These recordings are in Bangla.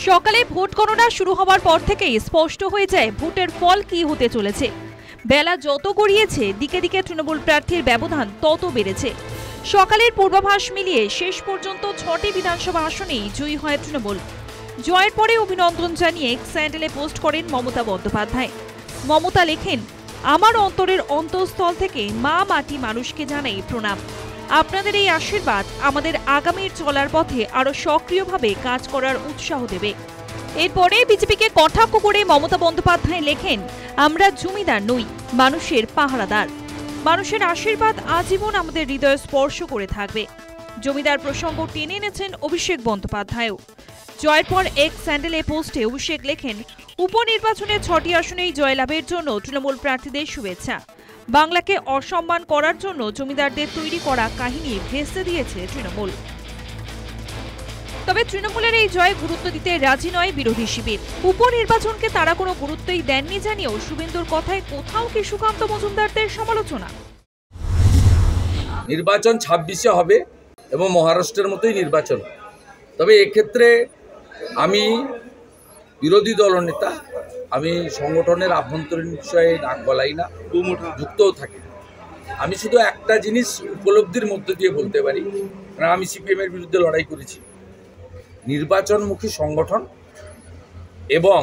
সকালে ভোট গণনা শুরু হওয়ার পর থেকেই স্পষ্ট হয়ে যায় ভোটের ফল কি হতে চলেছে। বেলা যত গড়িয়েছে দিকে দিকে তৃণমূল প্রার্থীর ব্যবধান তত বেড়েছে। সকালের পূর্বাভাস মিলিয়ে শেষ পর্যন্ত 6টি বিধানসভা আসনেই জয়ী হয় তৃণমূল। জয়ের পরে অভিনন্দন জানিয়ে এক্স হ্যান্ডেলে পোস্ট করেন মমতা বন্দ্যোপাধ্যায়। মমতা লেখেন, আমার অন্তরের অন্তঃস্থল থেকে মা মাটি মানুষকে জানাই প্রণাম। আপনাদের এই আশীর্বাদ আমাদের আগামীর চলার পথে আরো সক্রিয়ভাবে কাজ করার উৎসাহ দেবে। এরপরে বিজেপিকে কটাক্ষ করে মমতা বন্দ্যোপাধ্যায় লেখেন, আমরা জমিদার নই, মানুষের পাহারাদার। মানুষের আশীর্বাদ আজীবন আমাদের হৃদয়ে স্পর্শ করে থাকবে। জমিদার প্রসঙ্গ টেনে এনেছেন অভিষেক বন্দ্যোপাধ্যায়ও। জয়ের পর এক্স হ্যান্ডেলে পোস্টে অভিষেক লেখেন, উপনির্বাচনে 6টি আসনেই জয়লাভের জন্য তৃণমূল প্রার্থীদের শুভেচ্ছা। বাংলাকে অসম্মান করার জন্য জমিদারদের তৈরি করা কাহিনী ভেস্তে দিয়েছে তৃণমূল। তবে তৃণমূলের এই জয়ে গুরুত্ব দিতে রাজি নয় বিরোধী শিবির। উপনির্বাচনকে তারা কোনো গুরুত্বই দেননি জানিয়েও শুভেন্দুর কথায় কোথাও কি সুকান্ত মজুমদারদের সমালোচনা। নির্বাচন 26-এ হবে এবং মহারাষ্ট্রের মতোই নির্বাচন। তবে এক্ষেত্রে আমি বিরোধী দলনেতা, আমি সংগঠনের আভ্যন্তরীণ বিষয়ে নাক গলাই না, যুক্তও থাকি। আমি শুধু একটা জিনিস উপলব্ধির মধ্যে দিয়ে বলতে পারি, কারণ আমি সিপিএমের বিরুদ্ধে লড়াই করেছি। নির্বাচনমুখী সংগঠন এবং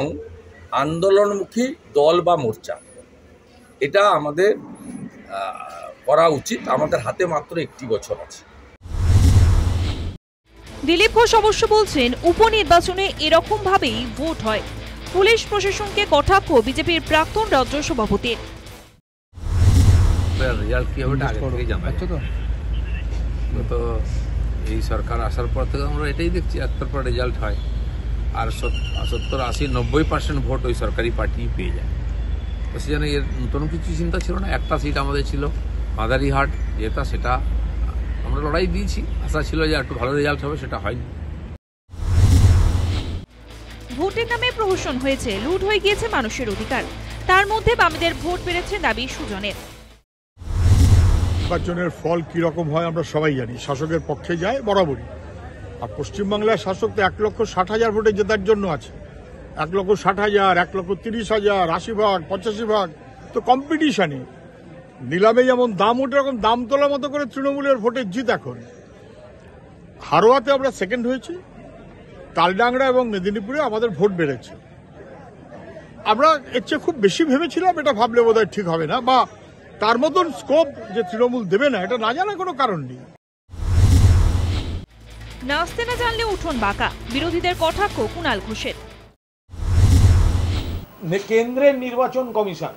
আন্দোলনমুখী দল বা মোর্চা, এটা আমাদের করা উচিত। আমাদের হাতে মাত্র 1 বছর আছে। দিলীপ ঘোষ অবশ্য বলছেন, উপনির্বাচনে এরকম ভাবেই ভোট হয়। পুলিশ প্রশাসনকে কটাক্ষ বিজেপির প্রাক্তন রাজ্য সভাপতির। রেজাল্ট কি হবে আগে থেকেই জানা যাচ্ছে তো এই সরকার আসার পর থেকে আমরা এটাই দেখছি, একটার পর রেজাল্ট হয় আর 70-80-90% ভোট ওই সরকারি পার্টি পেয়ে যায়। তো সেজন্য এর নতুন কিছু চিন্তা ছিল না। একটা সিট আমাদের ছিল মাদারিহাট, যেটা সেটা আমরা লড়াই দিয়েছি, আশা ছিল যে একটু ভালো রেজাল্ট হবে, সেটা হয়নি। ভোটের নামে প্রহসন হয়েছে, লুট হয়ে গিয়েছে মানুষের অধিকার। তার মধ্যে বামেদের ভোট বেড়েছে দাবি সুজনের। নির্বাচনের ফল কিরকম হয় আমরা সবাই জানি, শাসকের পক্ষে যায় বরাবরই। আর পশ্চিমবাংলার শাসক তো 1,60,000 ভোটে জেতার জন্য আছে। 1,60,000, 1,30,000, 80 ভাগ, 85 ভাগ, তো কম্পিটিশনে নিলামে যেমন দাম ওঠে এরকম দাম তোলার মতো করে তৃণমূলের ভোটের জিত। এখন হারোয়াতে আমরা সেকেন্ড হয়েছি, তালডাংরা এবং মেদিনীপুরে আমাদের ভোট বেড়েছে। আমরা এর চেয়ে খুব বেশি ভেবেছিলাম, এটা ভাবলে বোধহয় ঠিক হবে না, বা তার মতন স্কোপ যে তৃণমূল দেবে না, এটা না জানার কোনো কারণ নেই। নাচতে না জানলে উঠোন বাঁকা, বিরোধীদের কটাক্ষ কুণাল ঘোষের। কেন্দ্রের নির্বাচন কমিশন,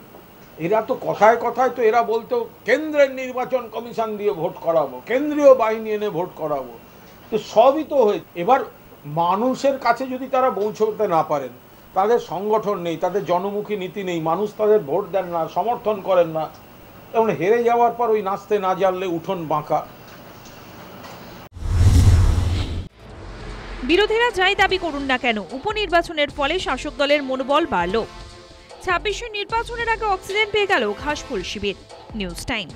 এরা তো কথায় কথায় তো এরা বলতো কেন্দ্রের নির্বাচন কমিশন দিয়ে ভোট করাবো, কেন্দ্রীয় বাহিনী এনে ভোট করাবো। তো সবই তো হয়েছে। এবার মানুষের কাছে যদি তারা পৌঁছতে না পারেন, তাদের সংগঠন নেই, তাদের জনমুখী নীতি নেই, মানুষ তাদের ভোট দেন না, সমর্থন করেন না, তেমন হেরে যাওয়ার পর ওই নাচতে না জানলে উঠোন বাঁকা। বিরোধীরা যাই দাবি করুন না কেন, উপনির্বাচনের ফলে শাসক দলের মনোবল বাড়ল। 26-এর নির্বাচনের আগে অক্সিজেন পেয়ে গেল ঘাসফুল শিবির। News time.